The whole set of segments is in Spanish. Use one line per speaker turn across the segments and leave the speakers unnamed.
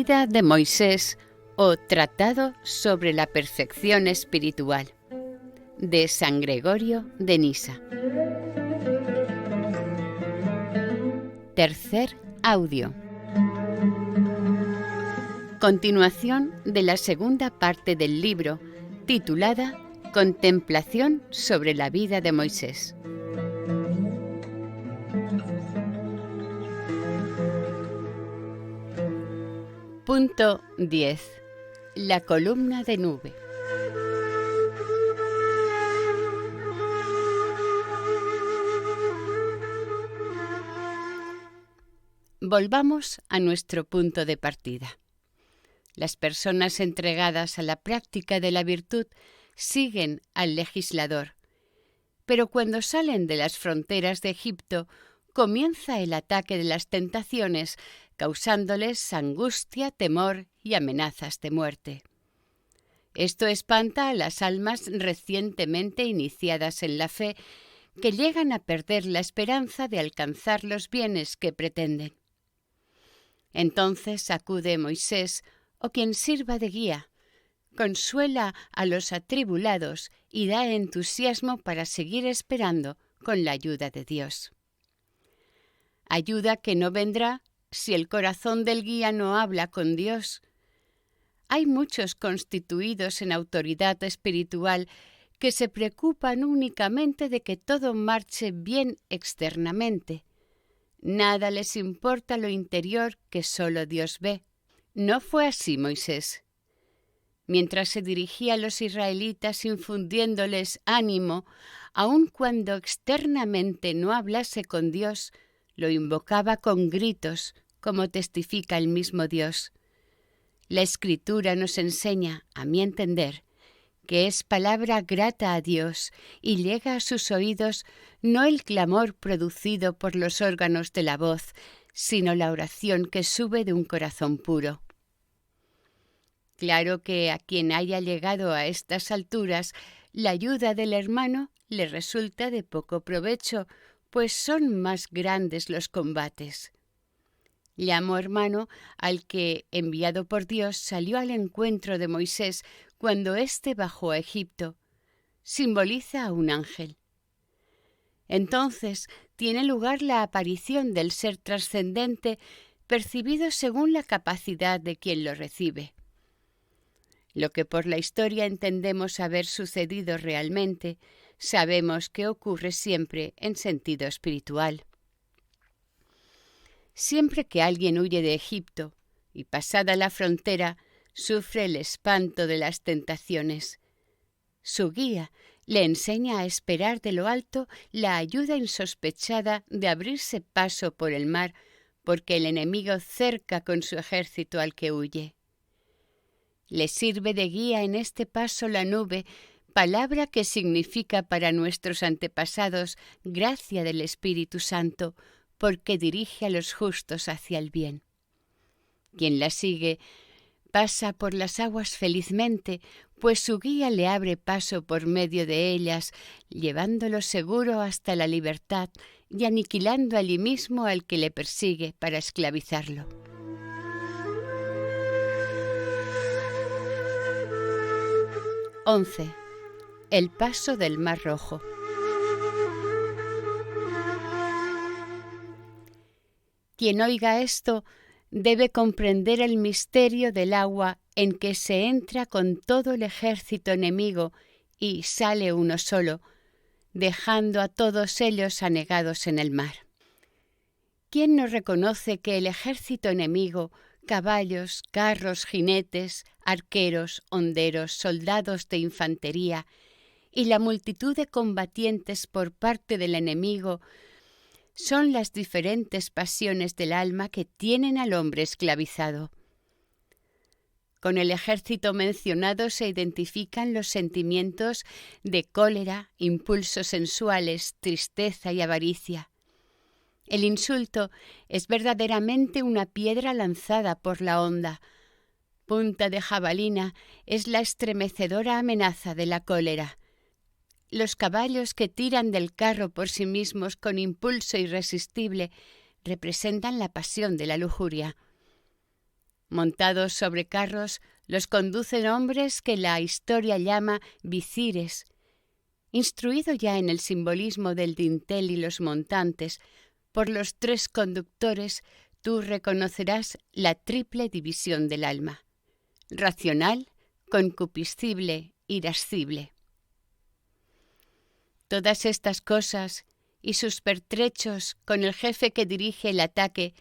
Vida de Moisés o Tratado sobre la Perfección Espiritual, de San Gregorio de Nisa. Tercer audio. Continuación de la segunda parte del libro, titulada Contemplación sobre la vida de Moisés. Punto 10. La columna de nube. Volvamos a nuestro punto de partida. Las personas entregadas a la práctica de la virtud siguen al legislador, pero cuando salen de las fronteras de Egipto, comienza el ataque de las tentaciones, causándoles angustia, temor y amenazas de muerte. Esto espanta a las almas recientemente iniciadas en la fe, que llegan a perder la esperanza de alcanzar los bienes que pretenden. Entonces acude Moisés, o quien sirva de guía, consuela a los atribulados y da entusiasmo para seguir esperando con la ayuda de Dios. Ayuda que no vendrá si el corazón del guía no habla con Dios. Hay muchos constituidos en autoridad espiritual que se preocupan únicamente de que todo marche bien externamente. Nada les importa lo interior que solo Dios ve. No fue así Moisés. Mientras se dirigía a los israelitas infundiéndoles ánimo, aun cuando externamente no hablase con Dios, lo invocaba con gritos, como testifica el mismo Dios. La Escritura nos enseña, a mi entender, que es palabra grata a Dios y llega a sus oídos no el clamor producido por los órganos de la voz, sino la oración que sube de un corazón puro. Claro que a quien haya llegado a estas alturas, la ayuda del hermano le resulta de poco provecho, pues son más grandes los combates. Llamo hermano al que, enviado por Dios, salió al encuentro de Moisés cuando éste bajó a Egipto. Simboliza a un ángel. Entonces tiene lugar la aparición del ser trascendente, percibido según la capacidad de quien lo recibe. Lo que por la historia entendemos haber sucedido realmente, sabemos que ocurre siempre en sentido espiritual. Siempre que alguien huye de Egipto y pasada la frontera, sufre el espanto de las tentaciones. Su guía le enseña a esperar de lo alto la ayuda insospechada de abrirse paso por el mar, porque el enemigo cerca con su ejército al que huye. Le sirve de guía en este paso la nube, palabra que significa para nuestros antepasados gracia del Espíritu Santo, porque dirige a los justos hacia el bien. Quien la sigue pasa por las aguas felizmente, pues su guía le abre paso por medio de ellas, llevándolo seguro hasta la libertad y aniquilando allí mismo al que le persigue para esclavizarlo. El paso del Mar Rojo. Quien oiga esto debe comprender el misterio del agua en que se entra con todo el ejército enemigo y sale uno solo, dejando a todos ellos anegados en el mar. ¿Quién no reconoce que el ejército enemigo, caballos, carros, jinetes, arqueros, honderos, soldados de infantería y la multitud de combatientes por parte del enemigo son las diferentes pasiones del alma que tienen al hombre esclavizado? Con el ejército mencionado se identifican los sentimientos de cólera, impulsos sensuales, tristeza y avaricia. El insulto es verdaderamente una piedra lanzada por la onda. Punta de jabalina es la estremecedora amenaza de la cólera. Los caballos que tiran del carro por sí mismos con impulso irresistible representan la pasión de la lujuria. Montados sobre carros, los conducen hombres que la historia llama visires. Instruido ya en el simbolismo del dintel y los montantes, por los 3 conductores, tú reconocerás la triple división del alma: racional, concupiscible, irascible. Todas estas cosas y sus pertrechos con el jefe que dirige el ataque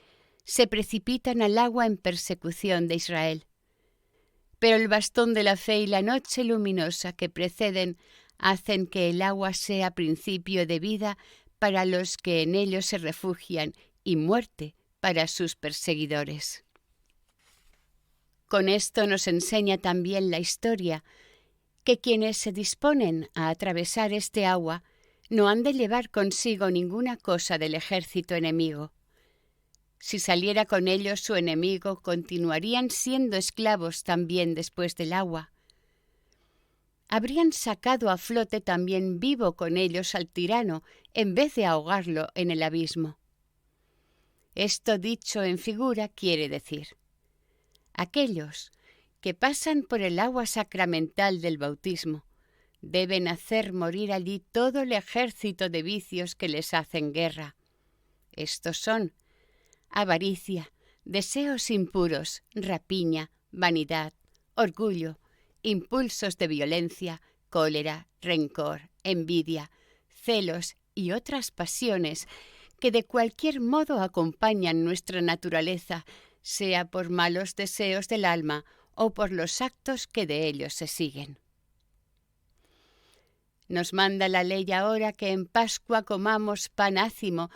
se precipitan al agua en persecución de Israel. Pero el bastón de la fe y la noche luminosa que preceden hacen que el agua sea principio de vida para los que en ello se refugian y muerte para sus perseguidores. Con esto nos enseña también la historia que quienes se disponen a atravesar este agua no han de llevar consigo ninguna cosa del ejército enemigo. Si saliera con ellos su enemigo, continuarían siendo esclavos también después del agua. Habrían sacado a flote también vivo con ellos al tirano, en vez de ahogarlo en el abismo. Esto dicho en figura quiere decir: aquellos que pasan por el agua sacramental del bautismo deben hacer morir allí todo el ejército de vicios que les hacen guerra. Estos son avaricia, deseos impuros, rapiña, vanidad, orgullo, impulsos de violencia, cólera, rencor, envidia, celos y otras pasiones que de cualquier modo acompañan nuestra naturaleza, sea por malos deseos del alma o por los actos que de ellos se siguen. Nos manda la ley ahora que en Pascua comamos pan ácimo,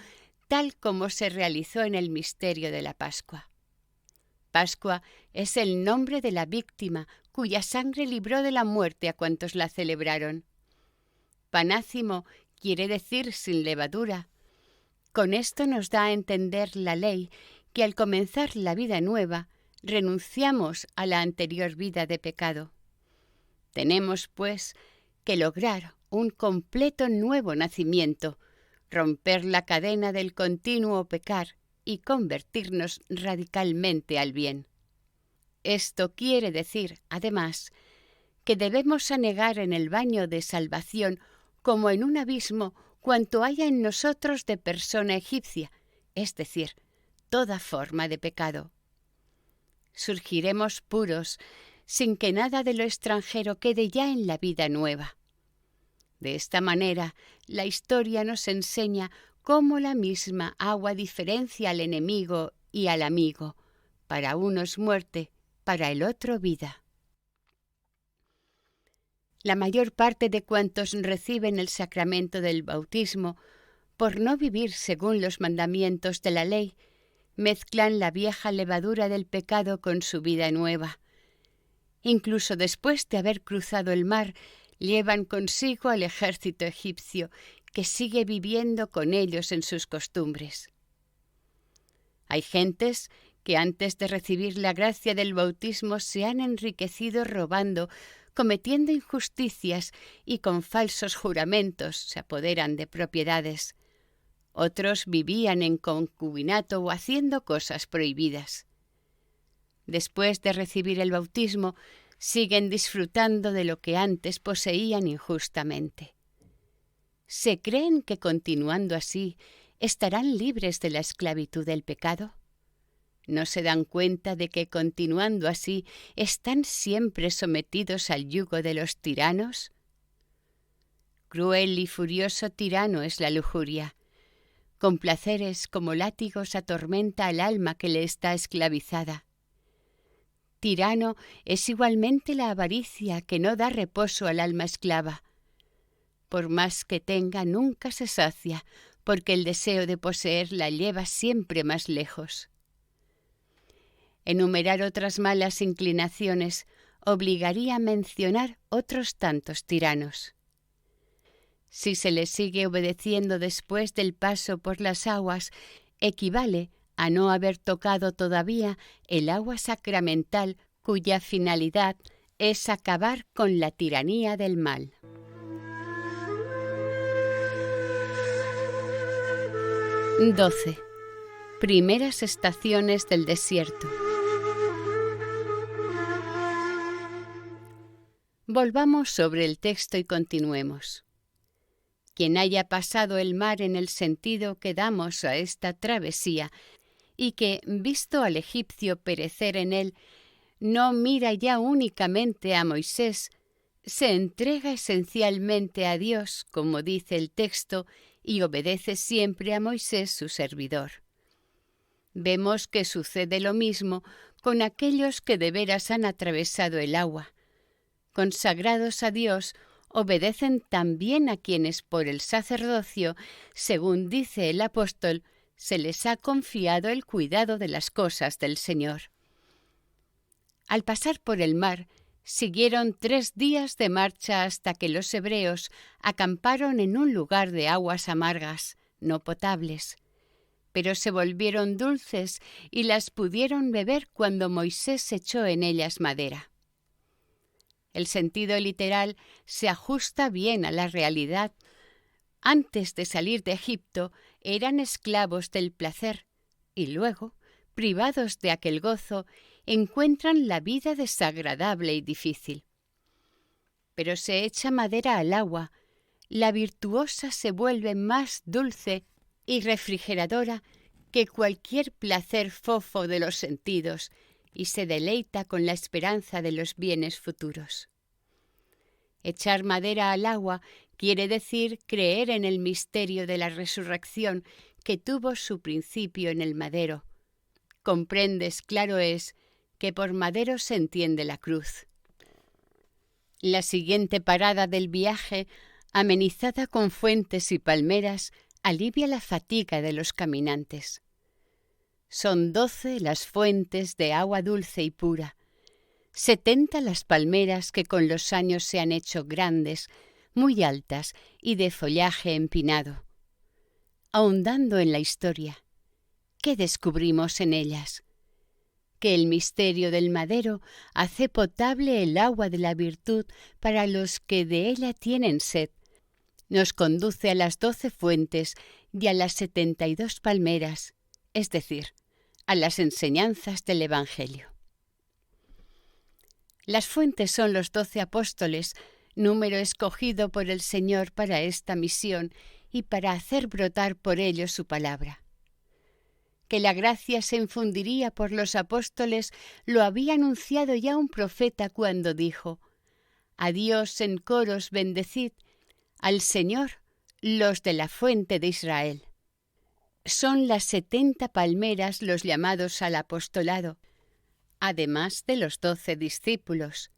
tal como se realizó en el misterio de la Pascua. Pascua es el nombre de la víctima cuya sangre libró de la muerte a cuantos la celebraron. Panácimo quiere decir sin levadura. Con esto nos da a entender la ley que al comenzar la vida nueva renunciamos a la anterior vida de pecado. Tenemos, pues, que lograr un completo nuevo nacimiento, romper la cadena del continuo pecar y convertirnos radicalmente al bien. Esto quiere decir, además, que debemos anegar en el baño de salvación como en un abismo cuanto haya en nosotros de persona egipcia, es decir, toda forma de pecado. Surgiremos puros, sin que nada de lo extranjero quede ya en la vida nueva. De esta manera, la historia nos enseña cómo la misma agua diferencia al enemigo y al amigo. Para uno es muerte, para el otro vida. La mayor parte de cuantos reciben el sacramento del bautismo, por no vivir según los mandamientos de la ley, mezclan la vieja levadura del pecado con su vida nueva. Incluso después de haber cruzado el mar, llevan consigo al ejército egipcio, que sigue viviendo con ellos en sus costumbres. Hay gentes que antes de recibir la gracia del bautismo se han enriquecido robando, cometiendo injusticias y con falsos juramentos se apoderan de propiedades. Otros vivían en concubinato o haciendo cosas prohibidas. Después de recibir el bautismo, siguen disfrutando de lo que antes poseían injustamente. ¿Se creen que continuando así estarán libres de la esclavitud del pecado? ¿No se dan cuenta de que continuando así están siempre sometidos al yugo de los tiranos? Cruel y furioso tirano es la lujuria. Con placeres como látigos atormenta al alma que le está esclavizada. Tirano es igualmente la avaricia que no da reposo al alma esclava. Por más que tenga, nunca se sacia, porque el deseo de poseer la lleva siempre más lejos. Enumerar otras malas inclinaciones obligaría a mencionar otros tantos tiranos. Si se les sigue obedeciendo después del paso por las aguas, equivale a no haber tocado todavía el agua sacramental cuya finalidad es acabar con la tiranía del mal. 12. Primeras estaciones del desierto. Volvamos sobre el texto y continuemos. Quien haya pasado el mar en el sentido que damos a esta travesía y que, visto al egipcio perecer en él, no mira ya únicamente a Moisés, se entrega esencialmente a Dios, como dice el texto, y obedece siempre a Moisés su servidor. Vemos que sucede lo mismo con aquellos que de veras han atravesado el agua. Consagrados a Dios, obedecen también a quienes por el sacerdocio, según dice el apóstol, se les ha confiado el cuidado de las cosas del Señor. Al pasar por el mar, siguieron 3 días de marcha hasta que los hebreos acamparon en un lugar de aguas amargas, no potables, pero se volvieron dulces y las pudieron beber cuando Moisés echó en ellas madera. El sentido literal se ajusta bien a la realidad. Antes de salir de Egipto eran esclavos del placer y luego, privados de aquel gozo, encuentran la vida desagradable y difícil. Pero se echa madera al agua, la virtuosa se vuelve más dulce y refrigeradora que cualquier placer fofo de los sentidos y se deleita con la esperanza de los bienes futuros. Echar madera al agua quiere decir creer en el misterio de la resurrección que tuvo su principio en el madero. Comprendes, claro es, que por madero se entiende la cruz. La siguiente parada del viaje, amenizada con fuentes y palmeras, alivia la fatiga de los caminantes. Son 12 las fuentes de agua dulce y pura, 70 las palmeras que con los años se han hecho grandes, muy altas y de follaje empinado. Ahondando en la historia, ¿qué descubrimos en ellas? Que el misterio del madero hace potable el agua de la virtud para los que de ella tienen sed. Nos conduce a las 12 fuentes y a las 72 palmeras, es decir, a las enseñanzas del Evangelio. Las fuentes son los 12 apóstoles, número escogido por el Señor para esta misión y para hacer brotar por ellos su palabra. Que la gracia se infundiría por los apóstoles lo había anunciado ya un profeta cuando dijo: «A Dios en coros bendecid, al Señor los de la fuente de Israel». Son las 70 palmeras los llamados al apostolado, además de los 12 discípulos,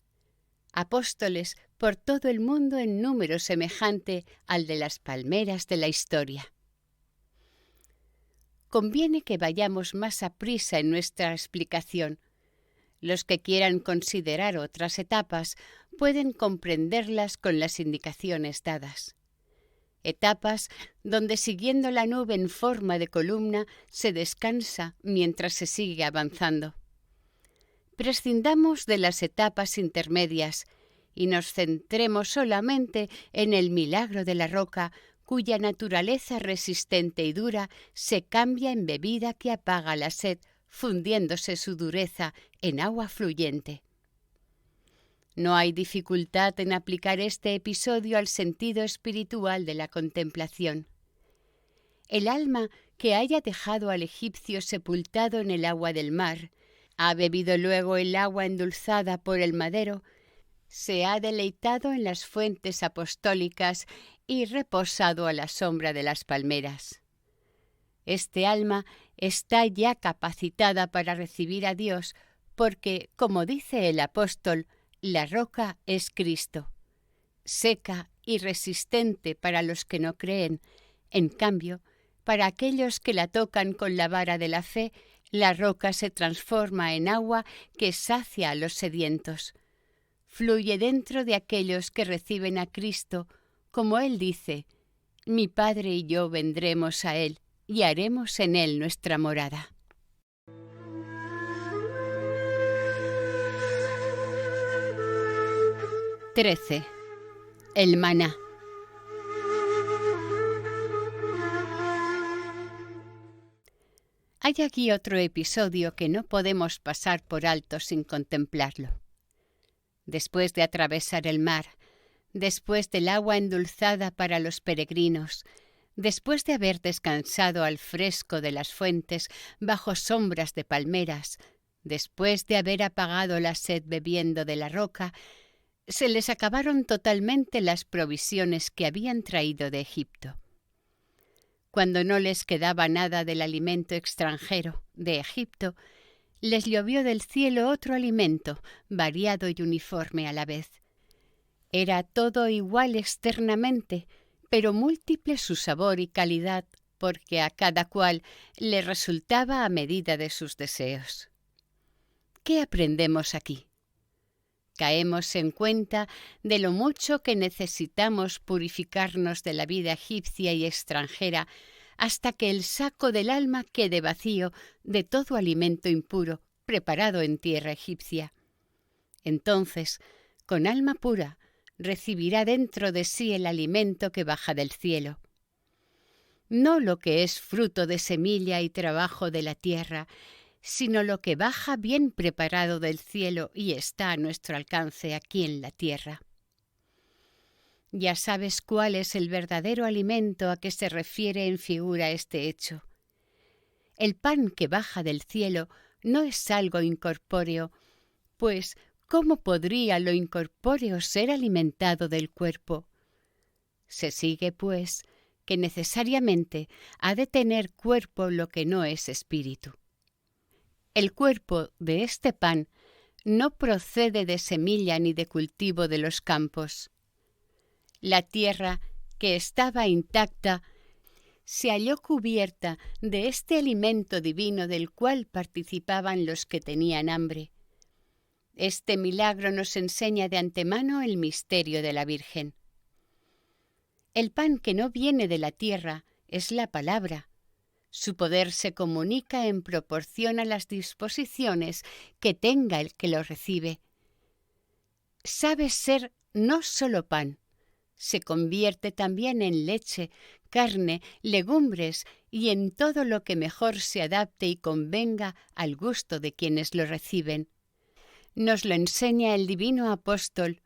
apóstoles por todo el mundo en número semejante al de las palmeras de la historia. Conviene que vayamos más aprisa en nuestra explicación. Los que quieran considerar otras etapas pueden comprenderlas con las indicaciones dadas. Etapas donde siguiendo la nube en forma de columna se descansa mientras se sigue avanzando. Prescindamos de las etapas intermedias y nos centremos solamente en el milagro de la roca, cuya naturaleza resistente y dura se cambia en bebida que apaga la sed, fundiéndose su dureza en agua fluyente. No hay dificultad en aplicar este episodio al sentido espiritual de la contemplación. El alma que haya dejado al egipcio sepultado en el agua del mar, ha bebido luego el agua endulzada por el madero, se ha deleitado en las fuentes apostólicas y reposado a la sombra de las palmeras. Este alma está ya capacitada para recibir a Dios porque, como dice el apóstol, la roca es Cristo, seca y resistente para los que no creen. En cambio, para aquellos que la tocan con la vara de la fe, la roca se transforma en agua que sacia a los sedientos. Fluye dentro de aquellos que reciben a Cristo, como Él dice: «Mi Padre y yo vendremos a Él y haremos en Él nuestra morada». XIII. El maná. Hay aquí otro episodio que no podemos pasar por alto sin contemplarlo. después de atravesar el mar, después del agua endulzada para los peregrinos, después de haber descansado al fresco de las fuentes bajo sombras de palmeras, después de haber apagado la sed bebiendo de la roca, se les acabaron totalmente las provisiones que habían traído de Egipto. Cuando no les quedaba nada del alimento extranjero de Egipto, les llovió del cielo otro alimento, variado y uniforme a la vez. Era todo igual externamente, pero múltiple su sabor y calidad, porque a cada cual le resultaba a medida de sus deseos. ¿Qué aprendemos aquí? Caemos en cuenta de lo mucho que necesitamos purificarnos de la vida egipcia y extranjera hasta que el saco del alma quede vacío de todo alimento impuro preparado en tierra egipcia. Entonces, con alma pura, recibirá dentro de sí el alimento que baja del cielo. No lo que es fruto de semilla y trabajo de la tierra, sino lo que baja bien preparado del cielo y está a nuestro alcance aquí en la tierra. Ya sabes cuál es el verdadero alimento a que se refiere en figura este hecho. El pan que baja del cielo no es algo incorpóreo, pues ¿cómo podría lo incorpóreo ser alimentado del cuerpo? Se sigue, pues, que necesariamente ha de tener cuerpo lo que no es espíritu. El cuerpo de este pan no procede de semilla ni de cultivo de los campos. La tierra, que estaba intacta, se halló cubierta de este alimento divino del cual participaban los que tenían hambre. Este milagro nos enseña de antemano el misterio de la Virgen. El pan que no viene de la tierra es la palabra. Su poder se comunica en proporción a las disposiciones que tenga el que lo recibe. Sabe ser no solo pan, se convierte también en leche, carne, legumbres y en todo lo que mejor se adapte y convenga al gusto de quienes lo reciben. Nos lo enseña el divino apóstol.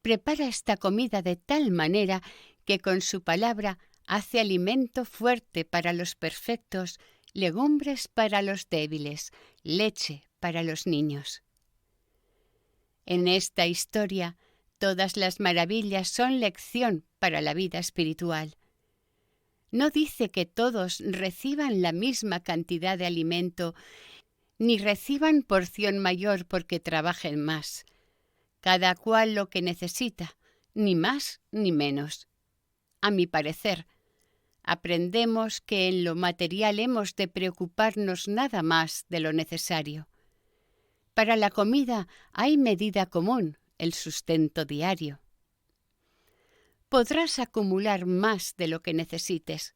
Prepara esta comida de tal manera que con su palabra hace alimento fuerte para los perfectos, legumbres para los débiles, leche para los niños. En esta historia, todas las maravillas son lección para la vida espiritual. No dice que todos reciban la misma cantidad de alimento, ni reciban porción mayor porque trabajen más. Cada cual lo que necesita, ni más ni menos. A mi parecer, aprendemos que en lo material hemos de preocuparnos nada más de lo necesario. Para la comida hay medida común, el sustento diario. Podrás acumular más de lo que necesites,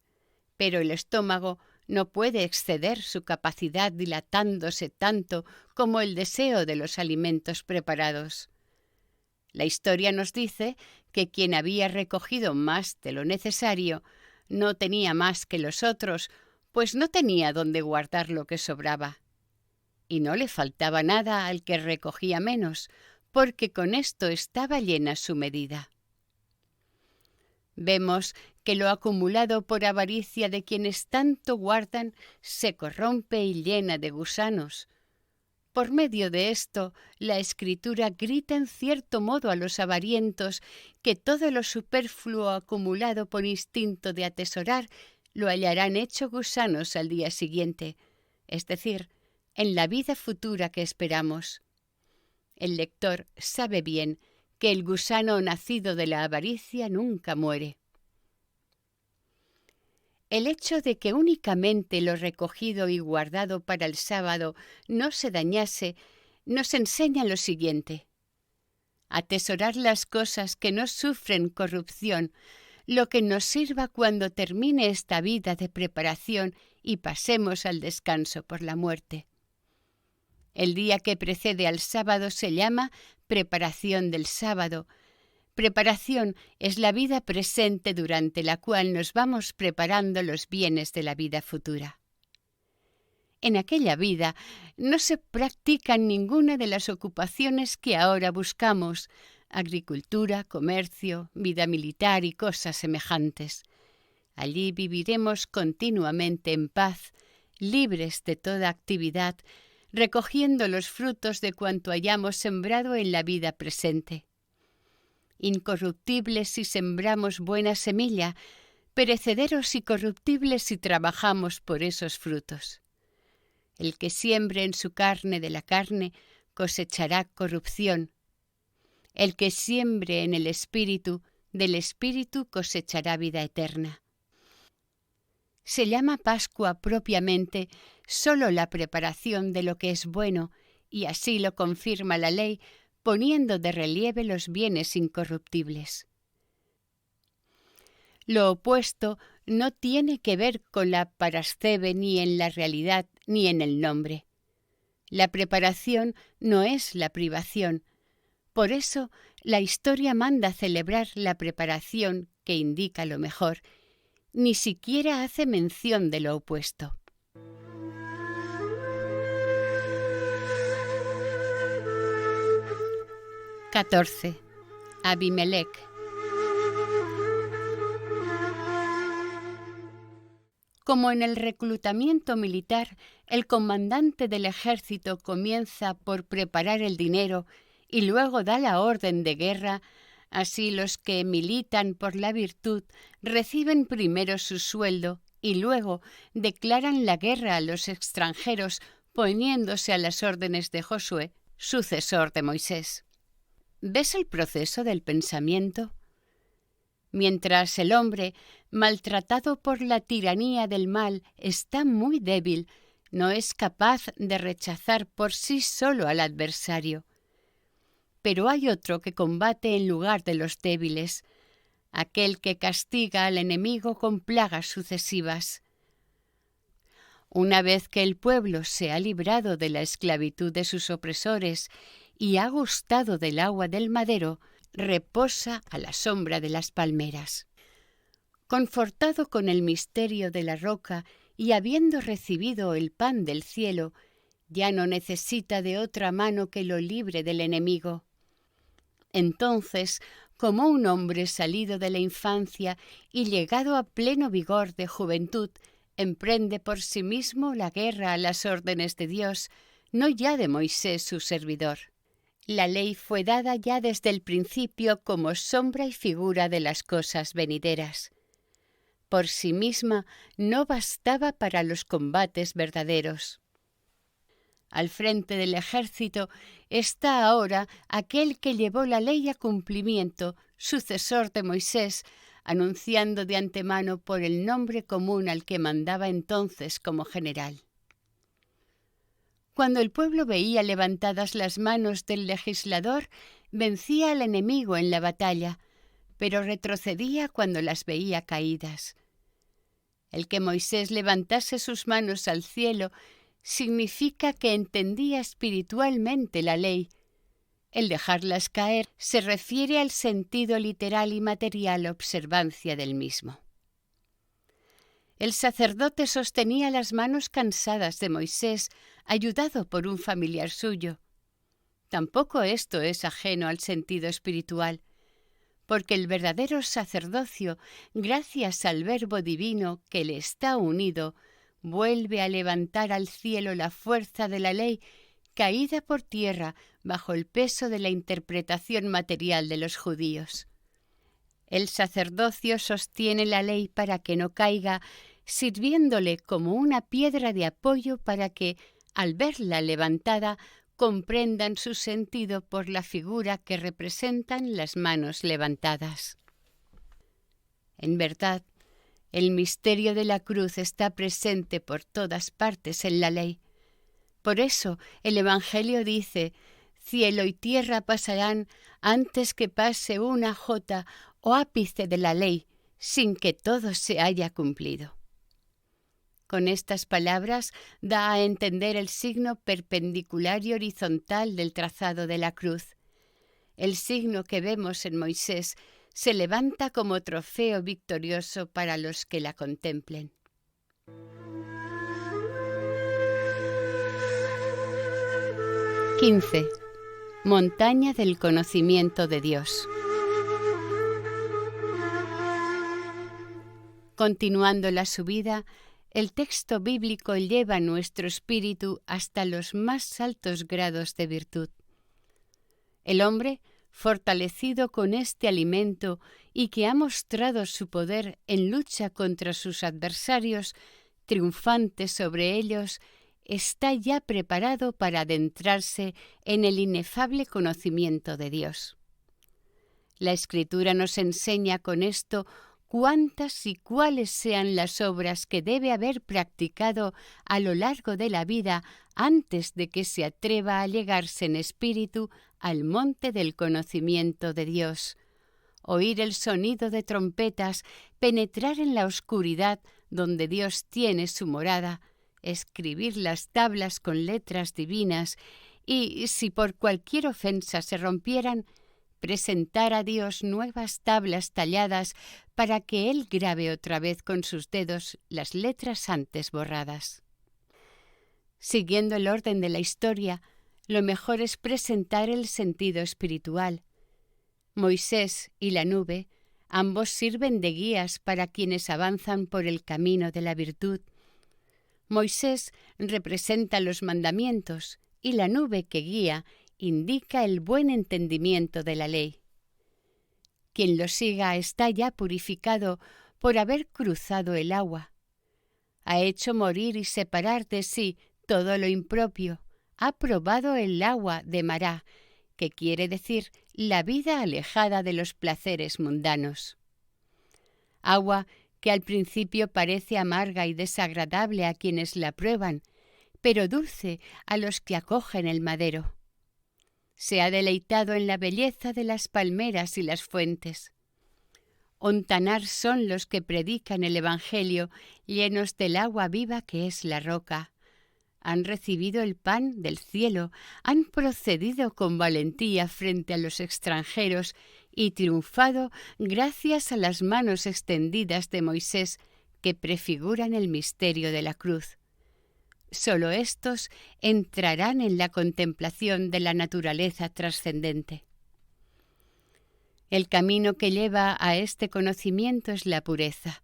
pero el estómago no puede exceder su capacidad dilatándose tanto como el deseo de los alimentos preparados. La historia nos dice que quien había recogido más de lo necesario no tenía más que los otros, pues no tenía dónde guardar lo que sobraba. Y no le faltaba nada al que recogía menos, porque con esto estaba llena su medida. Vemos que lo acumulado por avaricia de quienes tanto guardan se corrompe y llena de gusanos. Por medio de esto, la Escritura grita en cierto modo a los avarientos que todo lo superfluo acumulado por instinto de atesorar lo hallarán hecho gusanos al día siguiente, es decir, en la vida futura que esperamos. El lector sabe bien que el gusano nacido de la avaricia nunca muere. El hecho de que únicamente lo recogido y guardado para el sábado no se dañase nos enseña lo siguiente: atesorar las cosas que no sufren corrupción, lo que nos sirva cuando termine esta vida de preparación y pasemos al descanso por la muerte. El día que precede al sábado se llama preparación del sábado. Preparación es la vida presente durante la cual nos vamos preparando los bienes de la vida futura. En aquella vida no se practican ninguna de las ocupaciones que ahora buscamos: agricultura, comercio, vida militar y cosas semejantes. Allí viviremos continuamente en paz, libres de toda actividad, recogiendo los frutos de cuanto hayamos sembrado en la vida presente. Incorruptibles si sembramos buena semilla, perecederos y corruptibles si trabajamos por esos frutos. El que siembre en su carne de la carne cosechará corrupción. El que siembre en el Espíritu, del Espíritu cosechará vida eterna. Se llama Pascua propiamente solo la preparación de lo que es bueno, y así lo confirma la ley, poniendo de relieve los bienes incorruptibles. Lo opuesto no tiene que ver con la parascebe ni en la realidad ni en el nombre. La preparación no es la privación. Por eso la historia manda celebrar la preparación que indica lo mejor. Ni siquiera hace mención de lo opuesto. XIV. Abimelech. Como en el reclutamiento militar, el comandante del ejército comienza por preparar el dinero y luego da la orden de guerra, así los que militan por la virtud reciben primero su sueldo y luego declaran la guerra a los extranjeros, poniéndose a las órdenes de Josué, sucesor de Moisés. ¿Ves el proceso del pensamiento? Mientras el hombre, maltratado por la tiranía del mal, está muy débil, no es capaz de rechazar por sí solo al adversario. Pero hay otro que combate en lugar de los débiles, aquel que castiga al enemigo con plagas sucesivas. Una vez que el pueblo se ha librado de la esclavitud de sus opresores y ha gustado del agua del madero, reposa a la sombra de las palmeras. Confortado con el misterio de la roca y habiendo recibido el pan del cielo, ya no necesita de otra mano que lo libre del enemigo. Entonces, como un hombre salido de la infancia y llegado a pleno vigor de juventud, emprende por sí mismo la guerra a las órdenes de Dios, no ya de Moisés su servidor. La ley fue dada ya desde el principio como sombra y figura de las cosas venideras. Por sí misma no bastaba para los combates verdaderos. Al frente del ejército está ahora aquel que llevó la ley a cumplimiento, sucesor de Moisés, anunciando de antemano por el nombre común al que mandaba entonces como general. Cuando el pueblo veía levantadas las manos del legislador, vencía al enemigo en la batalla, pero retrocedía cuando las veía caídas. El que Moisés levantase sus manos al cielo significa que entendía espiritualmente la ley. El dejarlas caer se refiere al sentido literal y material observancia del mismo. El sacerdote sostenía las manos cansadas de Moisés, ayudado por un familiar suyo. Tampoco esto es ajeno al sentido espiritual, porque el verdadero sacerdocio, gracias al Verbo divino que le está unido, vuelve a levantar al cielo la fuerza de la ley, caída por tierra bajo el peso de la interpretación material de los judíos. El sacerdocio sostiene la ley para que no caiga, sirviéndole como una piedra de apoyo para que, al verla levantada, comprendan su sentido por la figura que representan las manos levantadas. En verdad, el misterio de la cruz está presente por todas partes en la ley. Por eso el Evangelio dice: cielo y tierra pasarán antes que pase una jota o ápice de la ley, sin que todo se haya cumplido. Con estas palabras da a entender el signo perpendicular y horizontal del trazado de la cruz. El signo que vemos en Moisés se levanta como trofeo victorioso para los que la contemplen. 15. Montaña del conocimiento de Dios. Continuando la subida, el texto bíblico lleva nuestro espíritu hasta los más altos grados de virtud. El hombre, fortalecido con este alimento y que ha mostrado su poder en lucha contra sus adversarios, triunfante sobre ellos, está ya preparado para adentrarse en el inefable conocimiento de Dios. La Escritura nos enseña con esto cuántas y cuáles sean las obras que debe haber practicado a lo largo de la vida antes de que se atreva a llegarse en espíritu al monte del conocimiento de Dios, oír el sonido de trompetas, penetrar en la oscuridad donde Dios tiene su morada, escribir las tablas con letras divinas y, si por cualquier ofensa se rompieran, presentar a Dios nuevas tablas talladas para que Él grabe otra vez con sus dedos las letras antes borradas. Siguiendo el orden de la historia, lo mejor es presentar el sentido espiritual. Moisés y la nube, ambos sirven de guías para quienes avanzan por el camino de la virtud. Moisés representa los mandamientos y la nube que guía indica el buen entendimiento de la ley. Quien lo siga está ya purificado por haber cruzado el agua. Ha hecho morir y separar de sí todo lo impropio. Ha probado el agua de Mará, que quiere decir la vida alejada de los placeres mundanos. Agua que al principio parece amarga y desagradable a quienes la prueban, pero dulce a los que acogen el madero. Se ha deleitado en la belleza de las palmeras y las fuentes. Ontanar son los que predican el Evangelio, llenos del agua viva que es la roca. Han recibido el pan del cielo, han procedido con valentía frente a los extranjeros y triunfado gracias a las manos extendidas de Moisés que prefiguran el misterio de la cruz. Solo éstos entrarán en la contemplación de la naturaleza trascendente. El camino que lleva a este conocimiento es la pureza.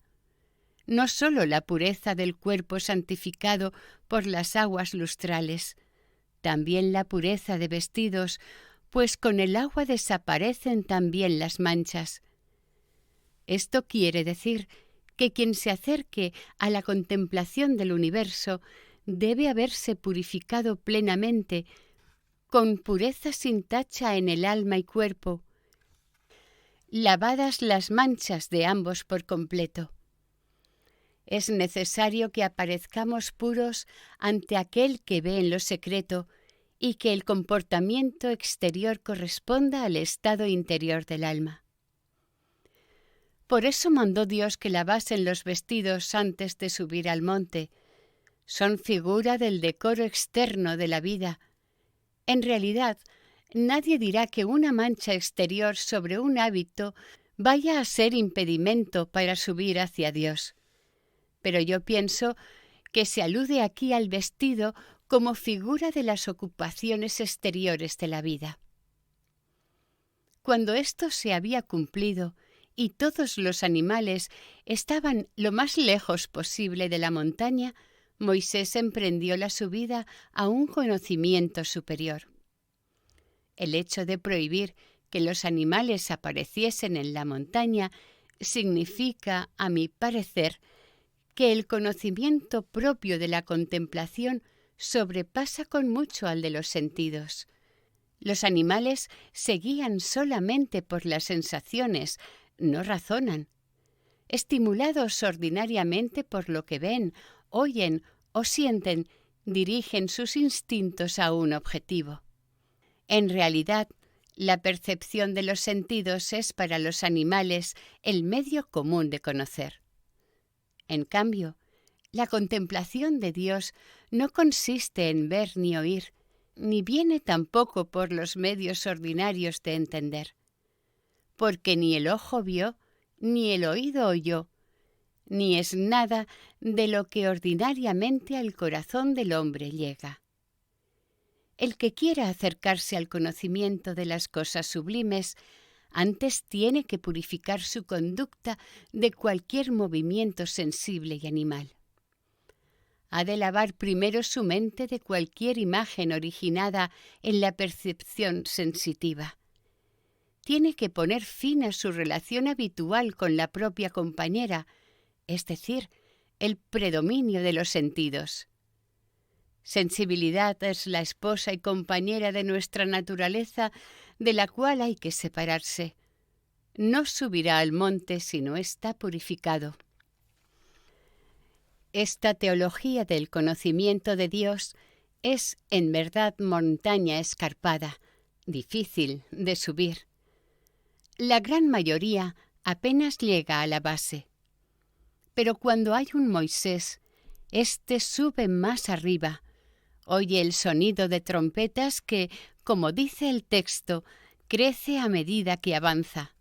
No sólo la pureza del cuerpo santificado por las aguas lustrales, también la pureza de vestidos, pues con el agua desaparecen también las manchas. Esto quiere decir que quien se acerque a la contemplación del universo debe haberse purificado plenamente, con pureza sin tacha en el alma y cuerpo, lavadas las manchas de ambos por completo. Es necesario que aparezcamos puros ante aquel que ve en lo secreto y que el comportamiento exterior corresponda al estado interior del alma. Por eso mandó Dios que lavasen los vestidos antes de subir al monte. Son figura del decoro externo de la vida. En realidad, nadie dirá que una mancha exterior sobre un hábito vaya a ser impedimento para subir hacia Dios. Pero yo pienso que se alude aquí al vestido como figura de las ocupaciones exteriores de la vida. Cuando esto se había cumplido y todos los animales estaban lo más lejos posible de la montaña, Moisés emprendió la subida a un conocimiento superior. El hecho de prohibir que los animales apareciesen en la montaña significa, a mi parecer, que el conocimiento propio de la contemplación sobrepasa con mucho al de los sentidos. Los animales se guían solamente por las sensaciones, no razonan. Estimulados ordinariamente por lo que ven, oyen o sienten, dirigen sus instintos a un objetivo. En realidad, la percepción de los sentidos es para los animales el medio común de conocer. En cambio, la contemplación de Dios no consiste en ver ni oír, ni viene tampoco por los medios ordinarios de entender, porque ni el ojo vio, ni el oído oyó, ni es nada de lo que ordinariamente al corazón del hombre llega. El que quiera acercarse al conocimiento de las cosas sublimes, antes tiene que purificar su conducta de cualquier movimiento sensible y animal. Ha de lavar primero su mente de cualquier imagen originada en la percepción sensitiva. Tiene que poner fin a su relación habitual con la propia compañera, es decir, el predominio de los sentidos. Sensibilidad es la esposa y compañera de nuestra naturaleza, de la cual hay que separarse. No subirá al monte si no está purificado. Esta teología del conocimiento de Dios es en verdad montaña escarpada, difícil de subir. La gran mayoría apenas llega a la base. Pero cuando hay un Moisés, éste sube más arriba, oye el sonido de trompetas que, como dice el texto, crece a medida que avanza.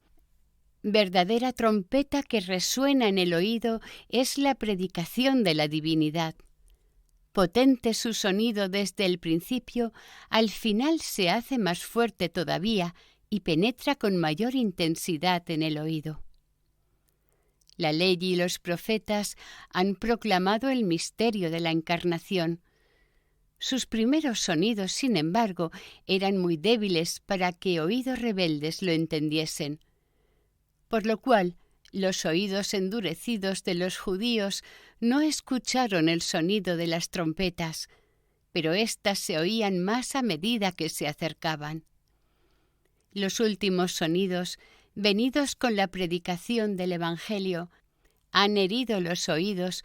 Verdadera trompeta que resuena en el oído es la predicación de la divinidad. Potente su sonido desde el principio, al final se hace más fuerte todavía y penetra con mayor intensidad en el oído. La ley y los profetas han proclamado el misterio de la encarnación. Sus primeros sonidos, sin embargo, eran muy débiles para que oídos rebeldes lo entendiesen, por lo cual los oídos endurecidos de los judíos no escucharon el sonido de las trompetas, pero éstas se oían más a medida que se acercaban. Los últimos sonidos, venidos con la predicación del Evangelio, han herido los oídos,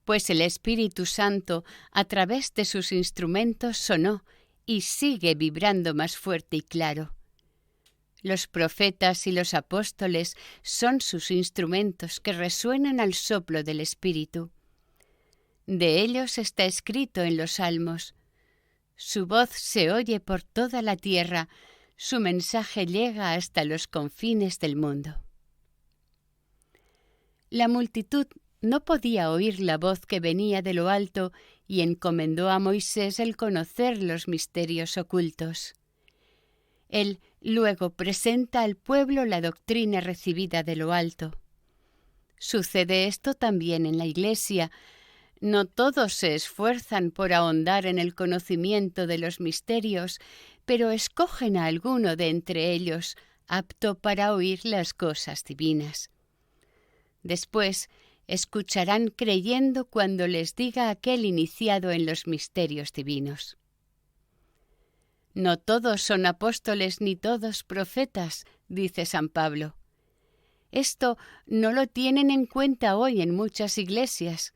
pues el Espíritu Santo, a través de sus instrumentos, sonó y sigue vibrando más fuerte y claro. Los profetas y los apóstoles son sus instrumentos que resuenan al soplo del Espíritu. De ellos está escrito en los Salmos: su voz se oye por toda la tierra, su mensaje llega hasta los confines del mundo. La multitud no podía oír la voz que venía de lo alto y encomendó a Moisés el conocer los misterios ocultos. Él luego presenta al pueblo la doctrina recibida de lo alto. Sucede esto también en la Iglesia. No todos se esfuerzan por ahondar en el conocimiento de los misterios, pero escogen a alguno de entre ellos, apto para oír las cosas divinas. Después escucharán creyendo cuando les diga aquel iniciado en los misterios divinos. No todos son apóstoles ni todos profetas, dice San Pablo. Esto no lo tienen en cuenta hoy en muchas iglesias.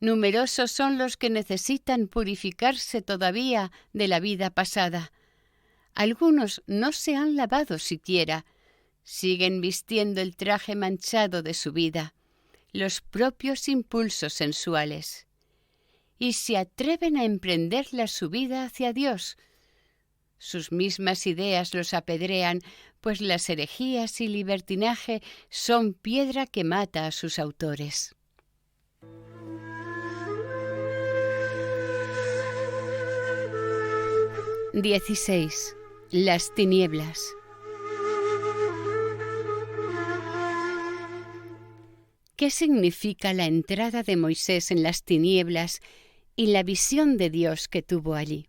Numerosos son los que necesitan purificarse todavía de la vida pasada. Algunos no se han lavado siquiera, siguen vistiendo el traje manchado de su vida, los propios impulsos sensuales, y se atreven a emprender la subida hacia Dios. Sus mismas ideas los apedrean, pues las herejías y libertinaje son piedra que mata a sus autores. XVI. Las tinieblas. ¿Qué significa la entrada de Moisés en las tinieblas y la visión de Dios que tuvo allí?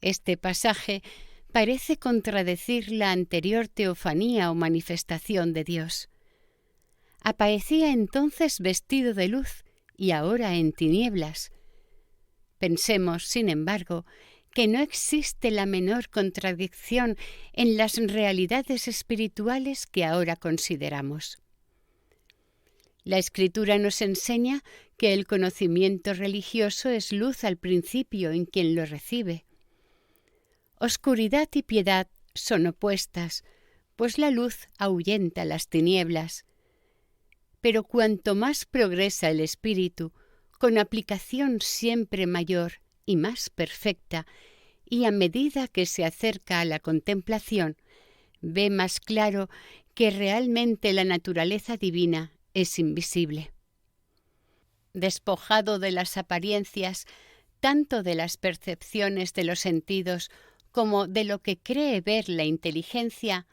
Este pasaje parece contradecir la anterior teofanía o manifestación de Dios. Aparecía entonces vestido de luz y ahora en tinieblas. Pensemos, sin embargo, que no existe la menor contradicción en las realidades espirituales que ahora consideramos. La Escritura nos enseña que el conocimiento religioso es luz al principio en quien lo recibe. Oscuridad y piedad son opuestas, pues la luz ahuyenta las tinieblas. Pero cuanto más progresa el espíritu, con aplicación siempre mayor y más perfecta, y a medida que se acerca a la contemplación, ve más claro que realmente la naturaleza divina es invisible. Despojado de las apariencias, tanto de las percepciones de los sentidos como de lo que cree ver la inteligencia,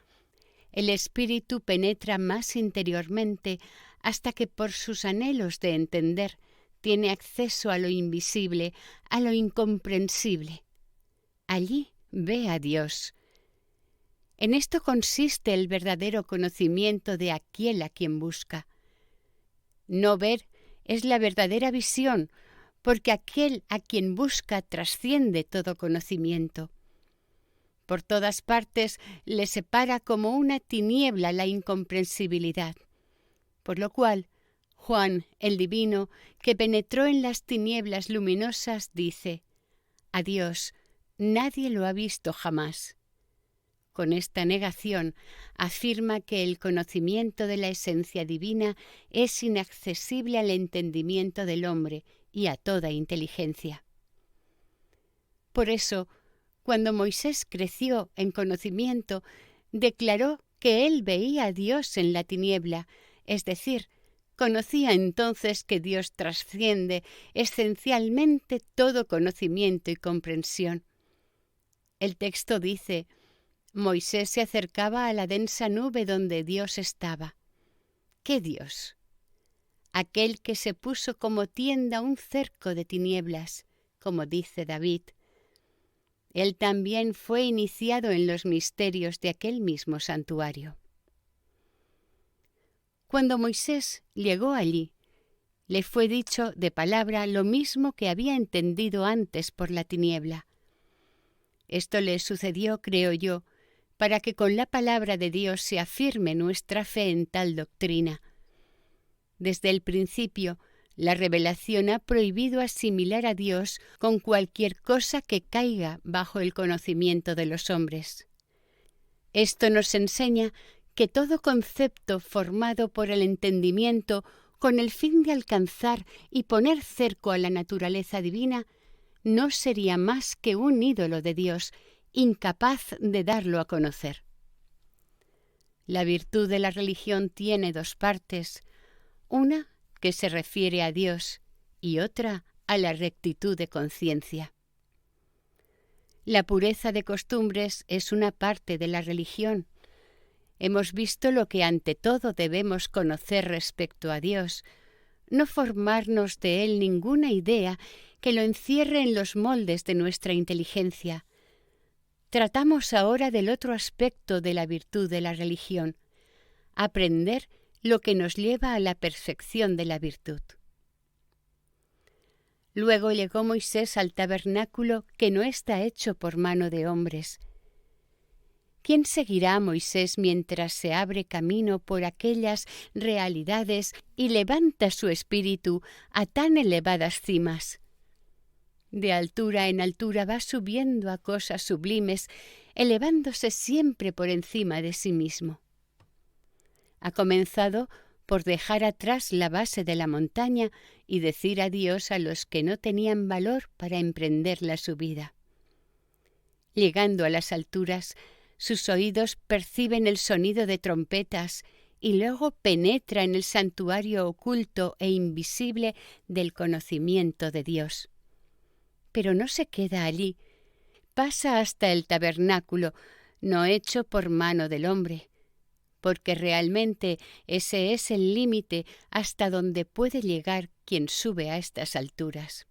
el espíritu penetra más interiormente hasta que por sus anhelos de entender tiene acceso a lo invisible, a lo incomprensible. Allí ve a Dios. En esto consiste el verdadero conocimiento de aquel a quien busca. No ver es la verdadera visión, porque aquel a quien busca trasciende todo conocimiento. Por todas partes le separa como una tiniebla la incomprensibilidad, por lo cual Juan el Divino, que penetró en las tinieblas luminosas, dice: «A Dios nadie lo ha visto jamás». Con esta negación afirma que el conocimiento de la esencia divina es inaccesible al entendimiento del hombre y a toda inteligencia. Por eso, cuando Moisés creció en conocimiento, declaró que él veía a Dios en la tiniebla, es decir, conocía entonces que Dios trasciende esencialmente todo conocimiento y comprensión. El texto dice: Moisés se acercaba a la densa nube donde Dios estaba. ¿Qué Dios? Aquel que se puso como tienda un cerco de tinieblas, como dice David. Él también fue iniciado en los misterios de aquel mismo santuario. Cuando Moisés llegó allí, le fue dicho de palabra lo mismo que había entendido antes por la tiniebla. Esto le sucedió, creo yo, para que con la palabra de Dios se afirme nuestra fe en tal doctrina. Desde el principio, la revelación ha prohibido asimilar a Dios con cualquier cosa que caiga bajo el conocimiento de los hombres. Esto nos enseña que todo concepto formado por el entendimiento con el fin de alcanzar y poner cerco a la naturaleza divina no sería más que un ídolo de Dios, incapaz de darlo a conocer. La virtud de la religión tiene dos partes, una que se refiere a Dios y otra a la rectitud de conciencia. La pureza de costumbres es una parte de la religión. Hemos visto lo que ante todo debemos conocer respecto a Dios, no formarnos de Él ninguna idea que lo encierre en los moldes de nuestra inteligencia. Tratamos ahora del otro aspecto de la virtud de la religión, aprender lo que nos lleva a la perfección de la virtud. Luego llegó Moisés al tabernáculo que no está hecho por mano de hombres. ¿Quién seguirá a Moisés mientras se abre camino por aquellas realidades y levanta su espíritu a tan elevadas cimas? De altura en altura va subiendo a cosas sublimes, elevándose siempre por encima de sí mismo. Ha comenzado por dejar atrás la base de la montaña y decir adiós a los que no tenían valor para emprender la subida. Llegando a las alturas, sus oídos perciben el sonido de trompetas y luego penetra en el santuario oculto e invisible del conocimiento de Dios. Pero no se queda allí, pasa hasta el tabernáculo, no hecho por mano del hombre, porque realmente ese es el límite hasta donde puede llegar quien sube a estas alturas.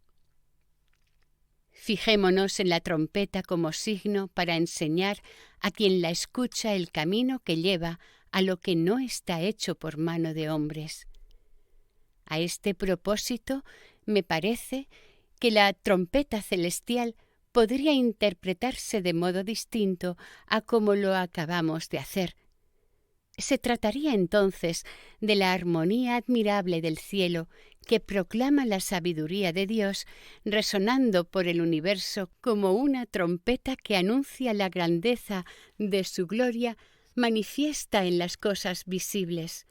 Fijémonos en la trompeta como signo para enseñar a quien la escucha el camino que lleva a lo que no está hecho por mano de hombres. A este propósito, me parece que la trompeta celestial podría interpretarse de modo distinto a como lo acabamos de hacer. Se trataría entonces de la armonía admirable del cielo que proclama la sabiduría de Dios, resonando por el universo como una trompeta que anuncia la grandeza de su gloria manifiesta en las cosas visibles.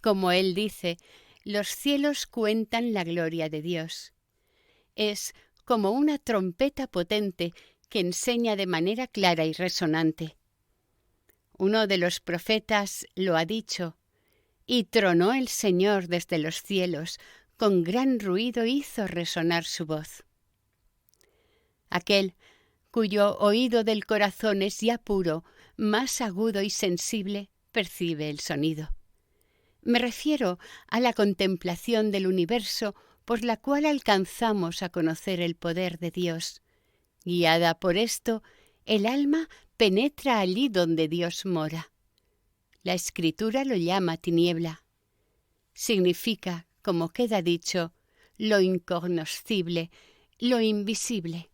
Como él dice, los cielos cuentan la gloria de Dios. Es como una trompeta potente que enseña de manera clara y resonante. Uno de los profetas lo ha dicho: «Y tronó el Señor desde los cielos, con gran ruido hizo resonar su voz». aquel cuyo oído del corazón es ya puro, más agudo y sensible, percibe el sonido. Me refiero a la contemplación del universo por la cual alcanzamos a conocer el poder de Dios. Guiada por esto, el alma penetra allí donde Dios mora. La Escritura lo llama tiniebla. Significa, como queda dicho, lo incognoscible, lo invisible.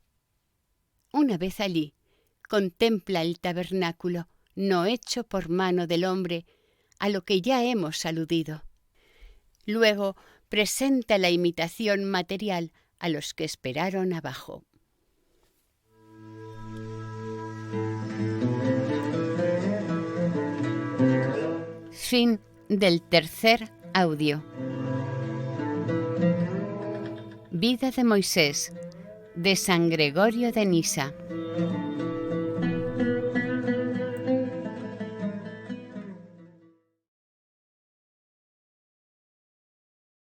Una vez allí, contempla el tabernáculo, no hecho por mano del hombre, a lo que ya hemos aludido. Luego presenta la imitación material a los que esperaron abajo. Fin del tercer audio. Vida de Moisés, de San Gregorio de Nisa.